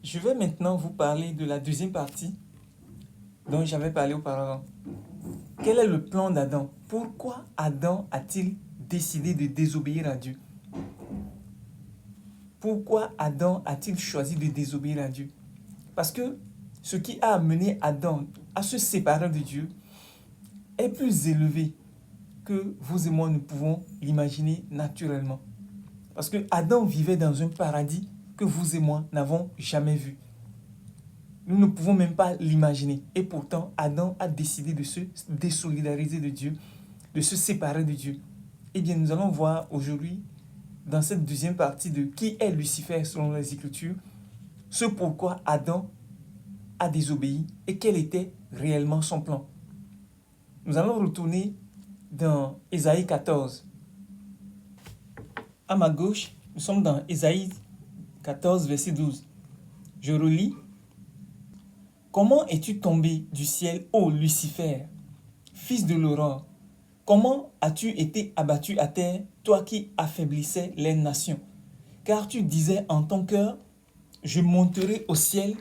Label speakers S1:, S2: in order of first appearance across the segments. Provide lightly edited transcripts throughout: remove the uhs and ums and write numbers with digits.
S1: Je vais maintenant vous parler de la deuxième partie dont j'avais parlé auparavant. Quel est le plan d'Adam? Pourquoi Adam a-t-il décidé de désobéir à Dieu? Pourquoi Adam a-t-il choisi de désobéir à Dieu? Parce que ce qui a amené Adam à se séparer de Dieu est plus élevé que vous et moi ne pouvons l'imaginer naturellement. Parce que Adam vivait dans un paradis que vous et moi n'avons jamais vu. Nous ne pouvons même pas l'imaginer. Et pourtant, Adam a décidé de se désolidariser de Dieu, de se séparer de Dieu. Eh bien, nous allons voir aujourd'hui, dans cette deuxième partie de qui est Lucifer selon les Écritures, ce pourquoi Adam a désobéi et quel était réellement son plan. Nous allons retourner dans Ésaïe 14. À ma gauche, nous sommes dans Ésaïe 14, verset 12. Je relis. Comment es-tu tombé du ciel, ô Lucifer, fils de l'aurore? Comment as-tu été abattu à terre, toi qui affaiblissais les nations? Car tu disais en ton cœur, je monterai au ciel,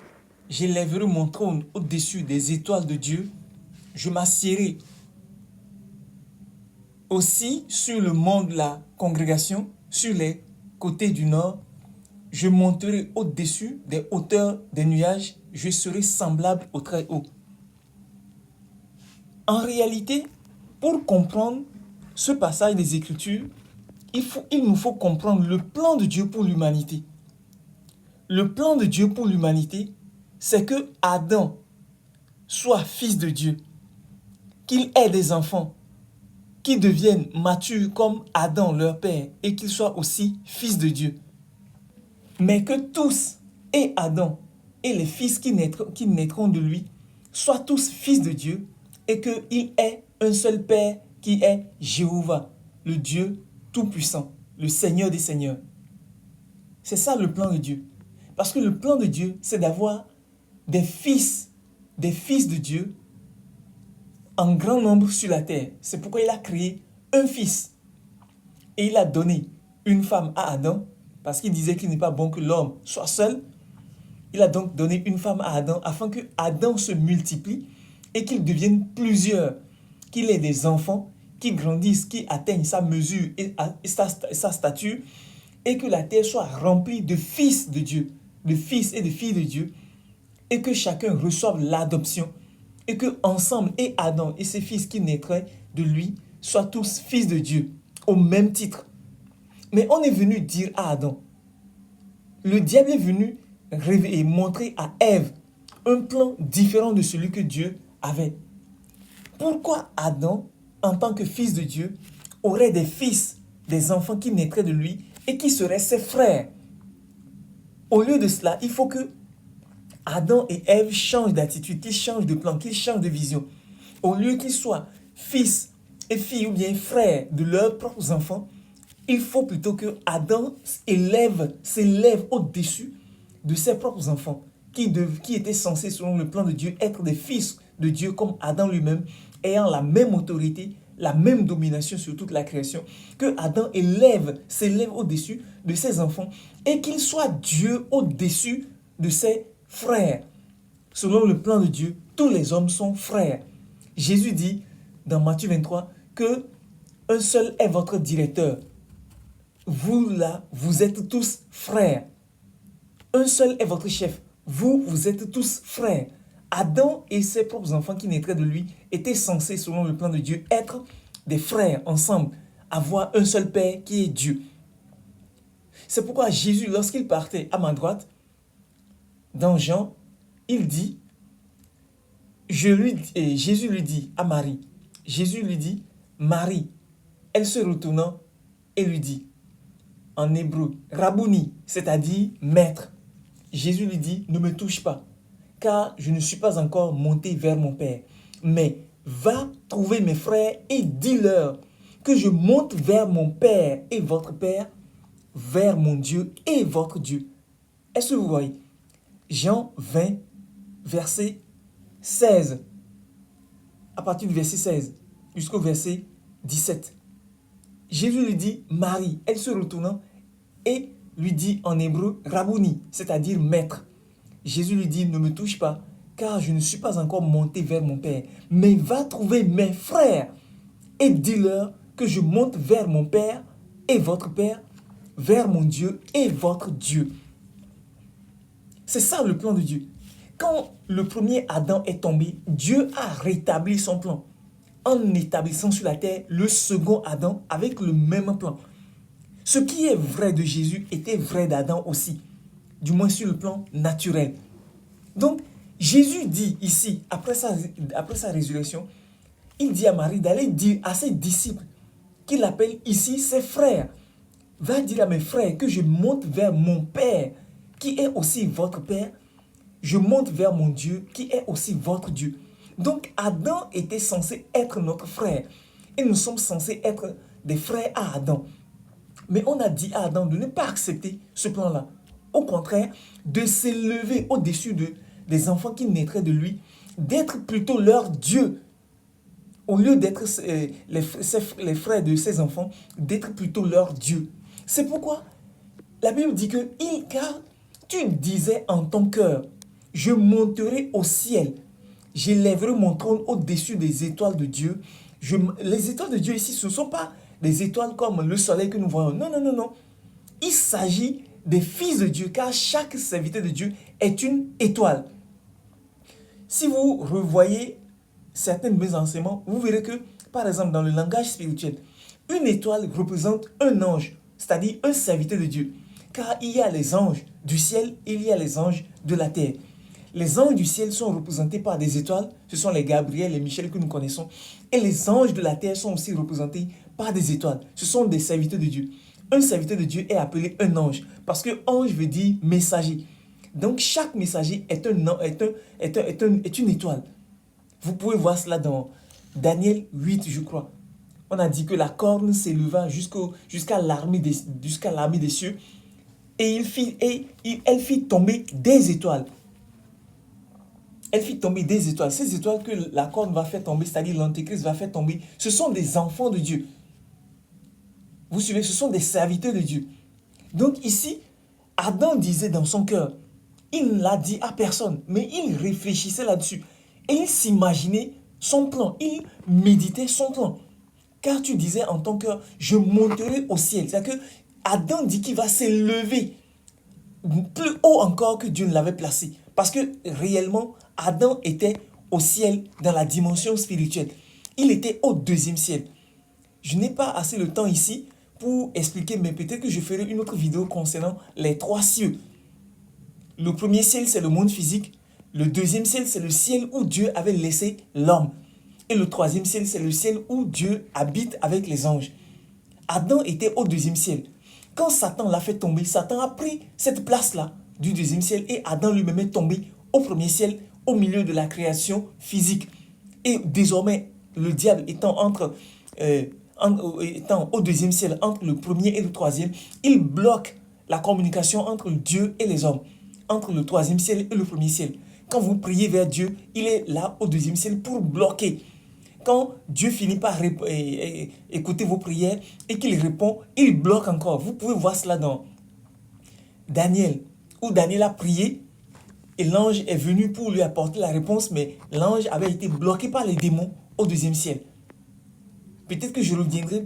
S1: j'élèverai mon trône au-dessus des étoiles de Dieu, je m'assiérai aussi sur le mont de la congrégation, sur les côtés du nord, je monterai au-dessus des hauteurs des nuages, je serai semblable au Très-Haut. En réalité, pour comprendre ce passage des Écritures, il nous faut comprendre le plan de Dieu pour l'humanité. Le plan de Dieu pour l'humanité, c'est que Adam soit fils de Dieu, qu'il ait des enfants, qui deviennent matures comme Adam, leur père, et qu'il soit aussi fils de Dieu. Mais que tous, et Adam, et les fils qui naîtront de lui, soient tous fils de Dieu, et qu'il ait un seul Père qui est Jéhovah, le Dieu Tout-Puissant, le Seigneur des Seigneurs. C'est ça le plan de Dieu. Parce que le plan de Dieu, c'est d'avoir des fils de Dieu en grand nombre sur la terre. C'est pourquoi il a créé un fils. Et il a donné une femme à Adam, parce qu'il disait qu'il n'est pas bon que l'homme soit seul. Il a donc donné une femme à Adam afin que Adam se multiplie et qu'il devienne plusieurs, qu'il ait des enfants, qui grandissent, qui atteignent sa mesure et sa stature, et que la terre soit remplie de fils de Dieu, de fils et de filles de Dieu, et que chacun reçoive l'adoption, et que ensemble, et Adam et ses fils qui naîtraient de lui soient tous fils de Dieu, au même titre. Mais on est venu dire à Adam, le diable est venu révéler et montrer à Ève un plan différent de celui que Dieu avait. Pourquoi Adam, en tant que fils de Dieu, aurait des fils, des enfants qui naîtraient de lui et qui seraient ses frères? Au lieu de cela, il faut que Adam et Ève changent d'attitude, qu'ils changent de plan, qu'ils changent de vision. Au lieu qu'ils soient fils et filles ou bien frères de leurs propres enfants, il faut plutôt que Adam s'élève au-dessus de ses propres enfants, qui étaient censés, selon le plan de Dieu, être des fils de Dieu comme Adam lui-même, ayant la même autorité, la même domination sur toute la création, que Adam s'élève au-dessus de ses enfants et qu'il soit Dieu au-dessus de ses frères. Selon le plan de Dieu, tous les hommes sont frères. Jésus dit dans Matthieu 23 que un seul est votre directeur. Vous là, vous êtes tous frères. Un seul est votre chef. Vous êtes tous frères. Adam et ses propres enfants qui naîtraient de lui étaient censés, selon le plan de Dieu, être des frères ensemble, avoir un seul Père qui est Dieu. C'est pourquoi Jésus, lorsqu'il partait à ma droite, dans Jean, il dit, Jésus lui dit à Marie, Jésus lui dit, Marie, elle se retournant et lui dit, en hébreu, Rabouni, c'est-à-dire maître. Jésus lui dit, ne me touche pas, car je ne suis pas encore monté vers mon Père. Mais va trouver mes frères et dis-leur que je monte vers mon Père et votre Père, vers mon Dieu et votre Dieu. Est-ce que vous voyez? Jean 20, verset 16. À partir du verset 16 jusqu'au verset 17. Jésus lui dit Marie, elle se retournant et lui dit en hébreu Rabouni, c'est-à-dire maître. Jésus lui dit, ne me touche pas, car je ne suis pas encore monté vers mon Père. Mais va trouver mes frères et dis-leur que je monte vers mon Père et votre Père, vers mon Dieu et votre Dieu. C'est ça le plan de Dieu. Quand le premier Adam est tombé, Dieu a rétabli son plan en établissant sur la terre le second Adam avec le même plan. Ce qui est vrai de Jésus était vrai d'Adam aussi, du moins sur le plan naturel. Donc, Jésus dit ici, après sa résurrection, il dit à Marie d'aller dire à ses disciples, qu'il appelle ici ses frères, va dire à mes frères que je monte vers mon Père, qui est aussi votre Père, je monte vers mon Dieu, qui est aussi votre Dieu. Donc, Adam était censé être notre frère, et nous sommes censés être des frères à Adam. Mais on a dit à Adam de ne pas accepter ce plan-là. Au contraire, de s'élever au-dessus des enfants qui naîtraient de lui, d'être plutôt leur Dieu. Au lieu d'être les frères de ses enfants, d'être plutôt leur Dieu. C'est pourquoi la Bible dit que, car tu disais en ton cœur, je monterai au ciel, j'élèverai mon trône au-dessus des étoiles de Dieu. Les étoiles de Dieu ici, ce ne sont pas des étoiles comme le soleil que nous voyons. Non, non, non, non. Il s'agit des fils de Dieu, car chaque serviteur de Dieu est une étoile. Si vous revoyez certains de mes enseignements, vous verrez que, par exemple, dans le langage spirituel, une étoile représente un ange, c'est-à-dire un serviteur de Dieu. Car il y a les anges du ciel et il y a les anges de la terre. Les anges du ciel sont représentés par des étoiles, ce sont les Gabriel et Michel que nous connaissons. Et les anges de la terre sont aussi représentés par des étoiles, ce sont des serviteurs de Dieu. Un serviteur de Dieu est appelé un ange, parce que ange veut dire messager. Donc chaque messager est une étoile. Vous pouvez voir cela dans Daniel 8, je crois. On a dit que la corne s'éleva jusqu'à l'armée des cieux et elle fit tomber des étoiles. Elle fit tomber des étoiles. Ces étoiles que la corne va faire tomber, c'est-à-dire l'Antéchrist va faire tomber, ce sont des enfants de Dieu. Vous suivez, ce sont des serviteurs de Dieu. Donc ici, Adam disait dans son cœur, il ne l'a dit à personne, mais il réfléchissait là-dessus. Et il s'imaginait son plan, il méditait son plan. Car tu disais en ton cœur, je monterai au ciel. C'est-à-dire que Adam dit qu'il va s'élever plus haut encore que Dieu ne l'avait placé. Parce que réellement, Adam était au ciel dans la dimension spirituelle. Il était au deuxième ciel. Je n'ai pas assez de temps ici pour expliquer, mais peut-être que je ferai une autre vidéo concernant les trois cieux. Le premier ciel, c'est le monde physique. Le deuxième ciel, c'est le ciel où Dieu avait laissé l'homme. Et le troisième ciel, c'est le ciel où Dieu habite avec les anges. Adam était au deuxième ciel. Quand Satan l'a fait tomber, Satan a pris cette place-là du deuxième ciel et Adam lui-même est tombé au premier ciel, au milieu de la création physique. Et désormais, le diable étant au deuxième ciel, entre le premier et le troisième, il bloque la communication entre Dieu et les hommes, entre le troisième ciel et le premier ciel. Quand vous priez vers Dieu, il est là au deuxième ciel pour bloquer. Quand Dieu finit par écouter vos prières et qu'il répond, il bloque encore. Vous pouvez voir cela dans Daniel, où Daniel a prié et l'ange est venu pour lui apporter la réponse, mais l'ange avait été bloqué par les démons au deuxième ciel. Peut-être que je reviendrai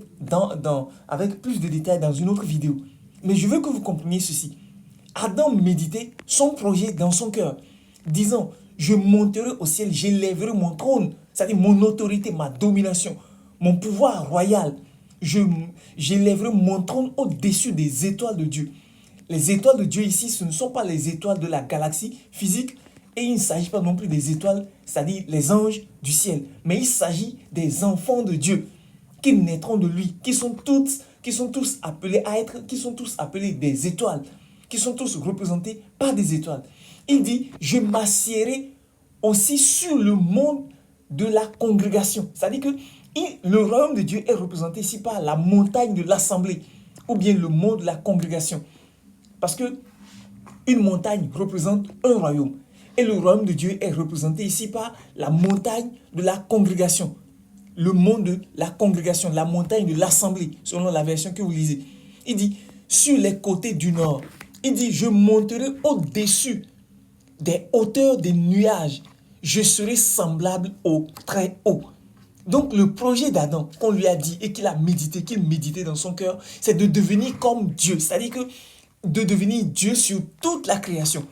S1: avec plus de détails dans une autre vidéo. Mais je veux que vous compreniez ceci. Adam méditait son projet dans son cœur, disant, je monterai au ciel, j'élèverai mon trône, c'est-à-dire mon autorité, ma domination, mon pouvoir royal. J'élèverai mon trône au-dessus des étoiles de Dieu. Les étoiles de Dieu ici, ce ne sont pas les étoiles de la galaxie physique, et il ne s'agit pas non plus des étoiles, c'est-à-dire les anges du ciel, mais il s'agit des enfants de Dieu qui naîtront de lui, qui sont tous appelés à être, qui sont tous appelés des étoiles, qui sont tous représentés par des étoiles. Il dit, je m'assiérai aussi sur le monde de la congrégation. C'est-à-dire que le royaume de Dieu est représenté ici par la montagne de l'assemblée, ou bien le monde de la congrégation. Parce que une montagne représente un royaume. Et le royaume de Dieu est représenté ici par la montagne de la congrégation. Le monde de la congrégation, la montagne de l'assemblée, selon la version que vous lisez. Il dit, sur les côtés du nord, il dit, je monterai au-dessus des hauteurs des nuages, je serai semblable au très haut. Donc le projet d'Adam qu'on lui a dit et qu'il a médité, qu'il méditait dans son cœur, c'est de devenir comme Dieu. C'est-à-dire que de devenir Dieu sur toute la création.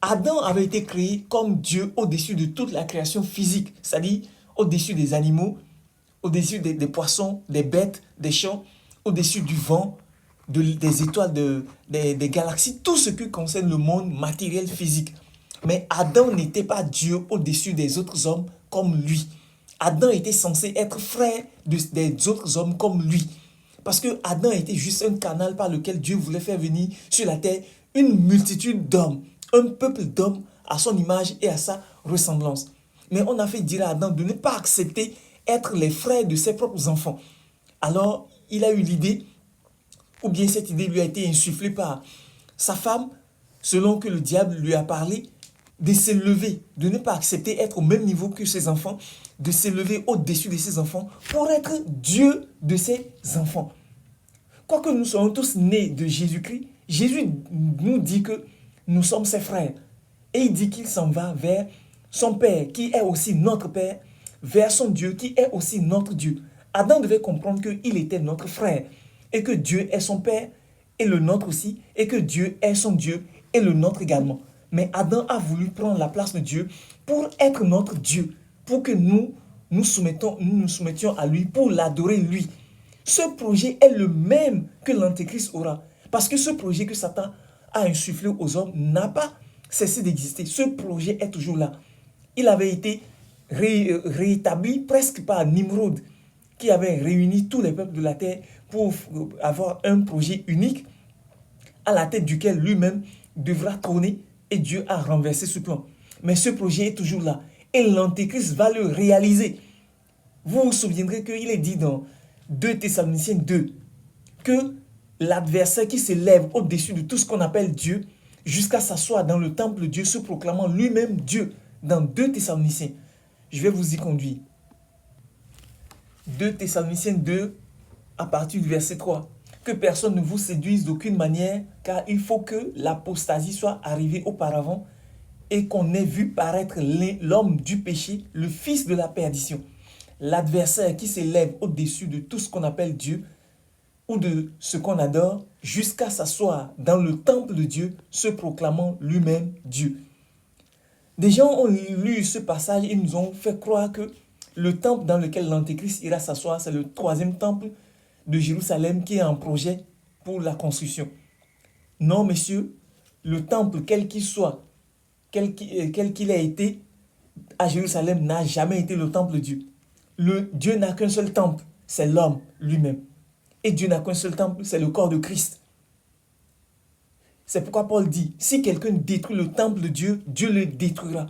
S1: Adam avait été créé comme Dieu au-dessus de toute la création physique, c'est-à-dire au-dessus des animaux, au-dessus des poissons, des bêtes, des champs, au-dessus du vent, des étoiles, des galaxies, tout ce qui concerne le monde matériel physique. Mais Adam n'était pas Dieu au-dessus des autres hommes comme lui. Adam était censé être frère des autres hommes comme lui. Parce que Adam était juste un canal par lequel Dieu voulait faire venir sur la terre une multitude d'hommes, un peuple d'hommes à son image et à sa ressemblance. Mais on a fait dire à Adam de ne pas accepter être les frères de ses propres enfants. Alors, il a eu l'idée, ou bien cette idée lui a été insufflée par sa femme, selon que le diable lui a parlé, de s'élever, de ne pas accepter être au même niveau que ses enfants, de s'élever au-dessus de ses enfants pour être Dieu de ses enfants. Quoique nous soyons tous nés de Jésus-Christ, Jésus nous dit que nous sommes ses frères. Et il dit qu'il s'en va vers son Père, qui est aussi notre Père, vers son Dieu, qui est aussi notre Dieu. Adam devait comprendre qu'il était notre frère, et que Dieu est son Père, et le nôtre aussi, et que Dieu est son Dieu, et le nôtre également. Mais Adam a voulu prendre la place de Dieu pour être notre Dieu, pour que nous nous soumettions à lui, pour l'adorer lui. Ce projet est le même que l'Antéchrist aura. Parce que ce projet que Satan a insufflé aux hommes n'a pas cessé d'exister. Ce projet est toujours là. Il avait été réétabli presque par Nimrod, qui avait réuni tous les peuples de la terre pour avoir un projet unique à la tête duquel lui-même devra trôner, et Dieu a renversé ce plan. Mais ce projet est toujours là et l'Antéchrist va le réaliser. Vous vous souviendrez qu'il est dit dans 2 Thessaloniciens 2 que l'adversaire qui s'élève au-dessus de tout ce qu'on appelle Dieu jusqu'à s'asseoir dans le temple de Dieu se proclamant lui-même Dieu. Dans 2 Thessaloniciens, je vais vous y conduire. 2 Thessaloniciens 2 à partir du verset 3. Que personne ne vous séduise d'aucune manière, car il faut que l'apostasie soit arrivée auparavant et qu'on ait vu paraître l'homme du péché, le fils de la perdition. L'adversaire qui s'élève au-dessus de tout ce qu'on appelle Dieu ou de ce qu'on adore, jusqu'à s'asseoir dans le temple de Dieu, se proclamant lui-même Dieu. Des gens ont lu ce passage et nous ont fait croire que le temple dans lequel l'Antéchrist ira s'asseoir, c'est le 3e temple de Jérusalem qui est en projet pour la construction. Non, messieurs, le temple, quel qu'il soit, quel qu'il ait été, à Jérusalem n'a jamais été le temple de Dieu. Dieu n'a qu'un seul temple, c'est l'homme lui-même. Et Dieu n'a qu'un seul temple, c'est le corps de Christ. C'est pourquoi Paul dit, si quelqu'un détruit le temple de Dieu, Dieu le détruira.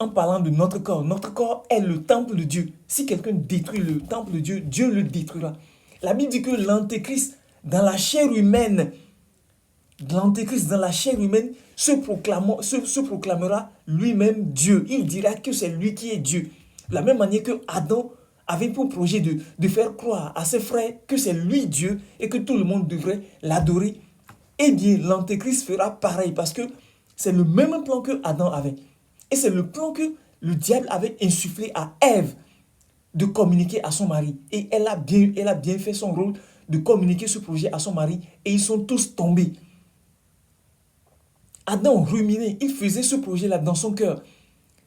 S1: En parlant de notre corps est le temple de Dieu. Si quelqu'un détruit le temple de Dieu, Dieu le détruira. La Bible dit que l'Antéchrist, dans la chair humaine, se proclamera lui-même Dieu. Il dira que c'est lui qui est Dieu. De la même manière que Adam avait pour projet de faire croire à ses frères que c'est lui Dieu et que tout le monde devrait l'adorer. Eh bien, l'Antéchrist fera pareil parce que c'est le même plan que Adam avait. Et c'est le plan que le diable avait insufflé à Ève de communiquer à son mari. Et elle a bien fait son rôle de communiquer ce projet à son mari. Et ils sont tous tombés. Adam ruminait, il faisait ce projet-là dans son cœur,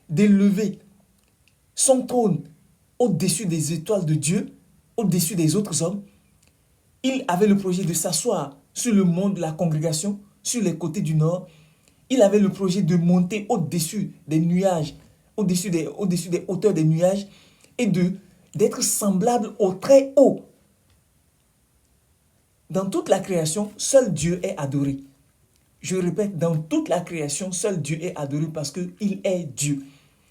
S1: d'élever son trône au-dessus des étoiles de Dieu, au-dessus des autres hommes. Il avait le projet de s'asseoir sur le mont de la congrégation, sur les côtés du nord. Il avait le projet de monter au-dessus des nuages, au-dessus des hauteurs des nuages, et d'être semblable au très haut. Dans toute la création, seul Dieu est adoré. Je répète, dans toute la création, seul Dieu est adoré parce qu'il est Dieu.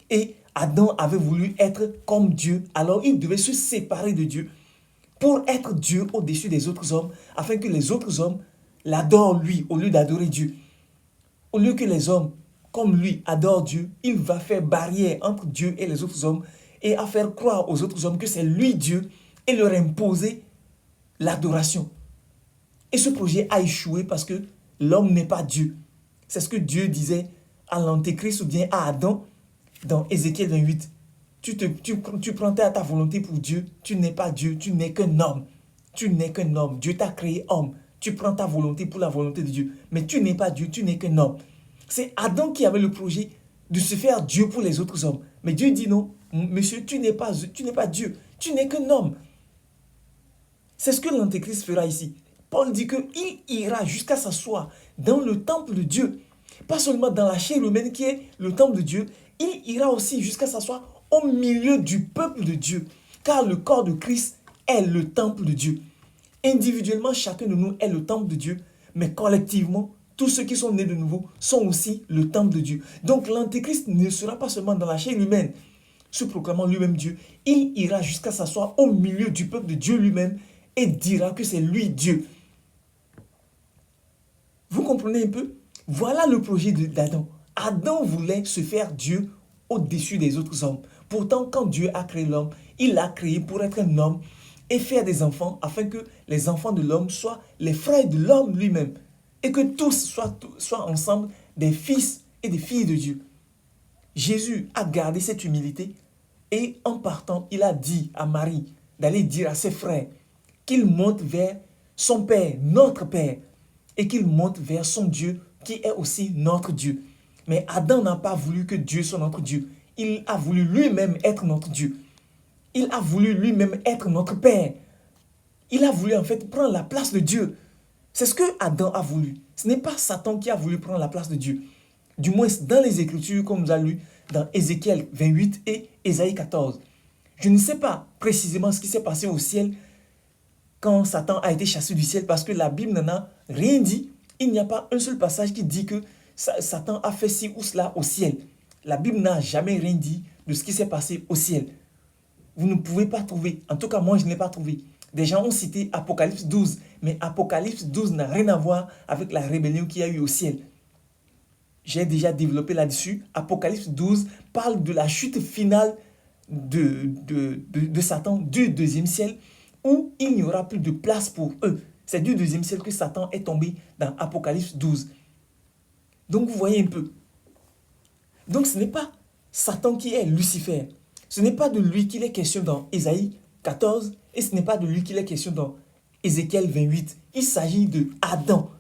S1: Et Adam avait voulu être comme Dieu, alors il devait se séparer de Dieu pour être Dieu au-dessus des autres hommes, afin que les autres hommes l'adorent lui au lieu d'adorer Dieu. Au lieu que les hommes, comme lui, adorent Dieu, il va faire barrière entre Dieu et les autres hommes et à faire croire aux autres hommes que c'est lui Dieu et leur imposer l'adoration. Et ce projet a échoué parce que l'homme n'est pas Dieu. C'est ce que Dieu disait à l'antéchrist ou bien à Adam dans Ézéchiel 28. Tu prends ta volonté pour Dieu, tu n'es pas Dieu, tu n'es qu'un homme. Tu n'es qu'un homme. Dieu t'a créé homme. Tu prends ta volonté pour la volonté de Dieu. Mais tu n'es pas Dieu, tu n'es qu'un homme. C'est Adam qui avait le projet de se faire Dieu pour les autres hommes. Mais Dieu dit non, monsieur, tu n'es pas Dieu, tu n'es qu'un homme. C'est ce que l'antéchrist fera ici. Paul dit qu'il ira jusqu'à s'asseoir dans le temple de Dieu. Pas seulement dans la chair humaine qui est le temple de Dieu, il ira aussi jusqu'à s'asseoir au milieu du peuple de Dieu. Car le corps de Christ est le temple de Dieu. Individuellement, chacun de nous est le temple de Dieu, mais collectivement, tous ceux qui sont nés de nouveau sont aussi le temple de Dieu. Donc l'antéchrist ne sera pas seulement dans la chair humaine, se proclamant lui-même Dieu. Il ira jusqu'à s'asseoir au milieu du peuple de Dieu lui-même et dira que c'est lui Dieu. Vous comprenez un peu? Voilà le projet d'Adam. Adam voulait se faire Dieu au-dessus des autres hommes. Pourtant, quand Dieu a créé l'homme, il l'a créé pour être un homme et faire des enfants afin que les enfants de l'homme soient les frères de l'homme lui-même et que tous soient ensemble des fils et des filles de Dieu. Jésus a gardé cette humilité et en partant, il a dit à Marie d'aller dire à ses frères qu'il monte vers son Père, notre Père, et qu'il monte vers son Dieu qui est aussi notre Dieu. Mais Adam n'a pas voulu que Dieu soit notre Dieu. Il a voulu lui-même être notre Dieu. Il a voulu lui-même être notre Père. Il a voulu en fait prendre la place de Dieu. C'est ce que Adam a voulu. Ce n'est pas Satan qui a voulu prendre la place de Dieu. Du moins dans les Écritures, comme nous avons lu dans Ézéchiel 28 et Ésaïe 14. Je ne sais pas précisément ce qui s'est passé au ciel quand Satan a été chassé du ciel parce que la Bible n'en a rien dit. Il n'y a pas un seul passage qui dit que Satan a fait ci ou cela au ciel. La Bible n'a jamais rien dit de ce qui s'est passé au ciel. Vous ne pouvez pas trouver, en tout cas moi je ne l'ai pas trouvé. Des gens ont cité Apocalypse 12, mais Apocalypse 12 n'a rien à voir avec la rébellion qu'il y a eu au ciel. J'ai déjà développé là-dessus. Apocalypse 12 parle de la chute finale de Satan du deuxième ciel où il n'y aura plus de place pour eux. C'est du deuxième ciel que Satan est tombé dans Apocalypse 12. Donc vous voyez un peu. Donc ce n'est pas Satan qui est Lucifer. Ce n'est pas de lui qu'il est question dans Ésaïe 14 et ce n'est pas de lui qu'il est question dans Ézéchiel 28. Il s'agit de Adam.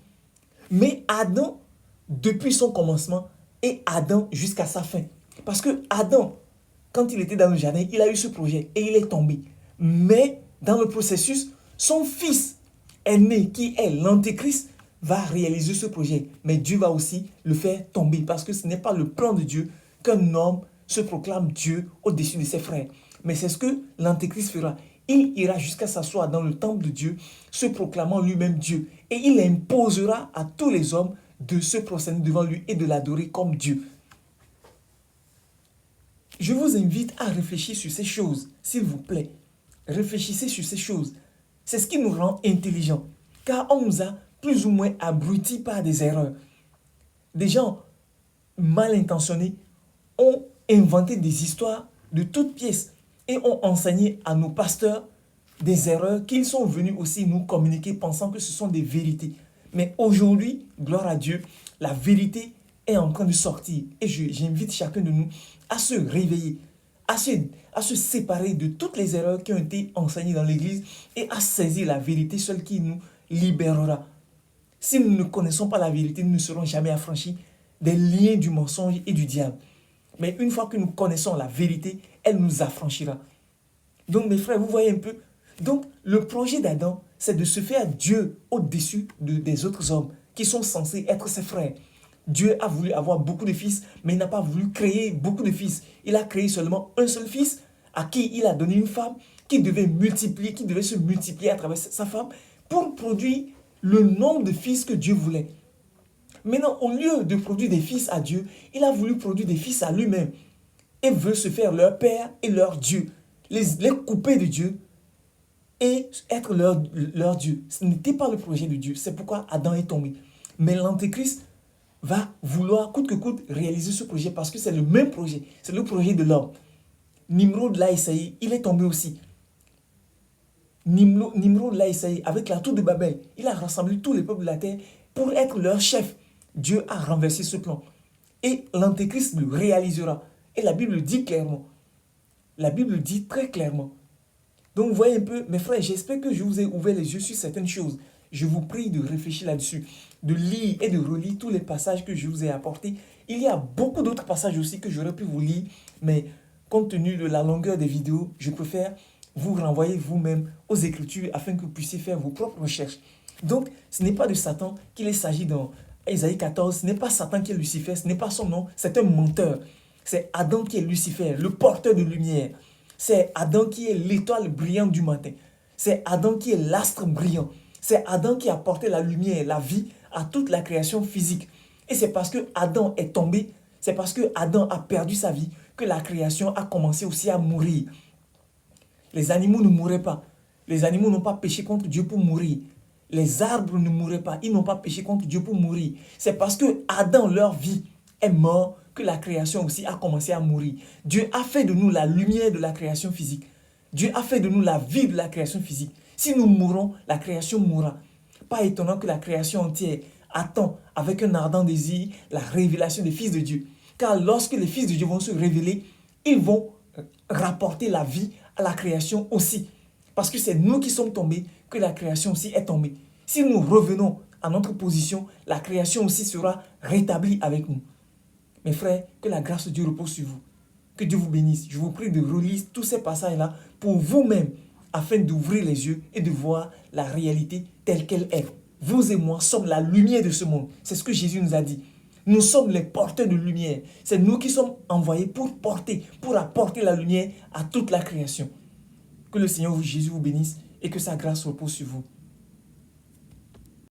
S1: Mais Adam, depuis son commencement, est Adam jusqu'à sa fin. Parce que Adam, quand il était dans le jardin, il a eu ce projet et il est tombé. Mais dans le processus, son fils aîné, qui est l'antéchrist, va réaliser ce projet. Mais Dieu va aussi le faire tomber parce que ce n'est pas le plan de Dieu qu'un homme se proclame Dieu au-dessus de ses frères. Mais c'est ce que l'antéchrist fera. Il ira jusqu'à s'asseoir dans le temple de Dieu, se proclamant lui-même Dieu. Et il imposera à tous les hommes de se prosterner devant lui et de l'adorer comme Dieu. Je vous invite à réfléchir sur ces choses, s'il vous plaît. Réfléchissez sur ces choses. C'est ce qui nous rend intelligents. Car on nous a plus ou moins abrutis par des erreurs. Des gens mal intentionnés ont inventé des histoires de toutes pièces et ont enseigné à nos pasteurs des erreurs qu'ils sont venus aussi nous communiquer pensant que ce sont des vérités. Mais aujourd'hui, gloire à Dieu, la vérité est en train de sortir. Et j'invite chacun de nous à se réveiller, à se séparer de toutes les erreurs qui ont été enseignées dans l'Église et à saisir la vérité, celle qui nous libérera. Si nous ne connaissons pas la vérité, nous ne serons jamais affranchis des liens du mensonge et du diable. Mais une fois que nous connaissons la vérité, elle nous affranchira. Donc mes frères, vous voyez un peu. Donc le projet d'Adam, c'est de se faire Dieu au-dessus des autres hommes qui sont censés être ses frères. Dieu a voulu avoir beaucoup de fils, mais il n'a pas voulu créer beaucoup de fils. Il a créé seulement un seul fils à qui il a donné une femme qui devait se multiplier à travers sa femme pour produire le nombre de fils que Dieu voulait. Maintenant, au lieu de produire des fils à Dieu, il a voulu produire des fils à lui-même et veut se faire leur père et leur Dieu, les couper de Dieu et être leur Dieu. Ce n'était pas le projet de Dieu, c'est pourquoi Adam est tombé. Mais l'antéchrist va vouloir coûte que coûte réaliser ce projet parce que c'est le même projet, c'est le projet de l'homme. Nimrod l'a essayé, il est tombé aussi. Nimrod l'a essayé avec la tour de Babel. Il a rassemblé tous les peuples de la terre pour être leur chef. Dieu a renversé ce plan. Et l'antéchrist le réalisera. Et la Bible dit clairement. La Bible dit très clairement. Donc, vous voyez un peu, mes frères, j'espère que je vous ai ouvert les yeux sur certaines choses. Je vous prie de réfléchir là-dessus, de lire et de relire tous les passages que je vous ai apportés. Il y a beaucoup d'autres passages aussi que j'aurais pu vous lire, mais compte tenu de la longueur des vidéos, je préfère vous renvoyer vous-même aux Écritures afin que vous puissiez faire vos propres recherches. Donc, ce n'est pas de Satan qu'il s'agit dans Ésaïe 14, ce n'est pas Satan qui est Lucifer, ce n'est pas son nom, c'est un menteur. C'est Adam qui est Lucifer, le porteur de lumière. C'est Adam qui est l'étoile brillante du matin. C'est Adam qui est l'astre brillant. C'est Adam qui a apporté la lumière, la vie à toute la création physique. Et c'est parce que Adam est tombé, c'est parce que Adam a perdu sa vie que la création a commencé aussi à mourir. Les animaux ne mouraient pas. Les animaux n'ont pas péché contre Dieu pour mourir. Les arbres ne mouraient pas. Ils n'ont pas péché contre Dieu pour mourir. C'est parce que Adam, leur vie, est mort que la création aussi a commencé à mourir. Dieu a fait de nous la lumière de la création physique. Dieu a fait de nous la vie de la création physique. Si nous mourons, la création mourra. Pas étonnant que la création entière attend avec un ardent désir la révélation des fils de Dieu. Car lorsque les fils de Dieu vont se révéler, ils vont rapporter la vie à la création aussi. Parce que c'est nous qui sommes tombés que la création aussi est tombée. Si nous revenons à notre position, la création aussi sera rétablie avec nous. Mes frères, que la grâce de Dieu repose sur vous. Que Dieu vous bénisse. Je vous prie de relire tous ces passages-là pour vous-même, afin d'ouvrir les yeux et de voir la réalité telle qu'elle est. Vous et moi sommes la lumière de ce monde. C'est ce que Jésus nous a dit. Nous sommes les porteurs de lumière. C'est nous qui sommes envoyés pour apporter la lumière à toute la création. Que le Seigneur Jésus vous bénisse et que sa grâce repose sur vous.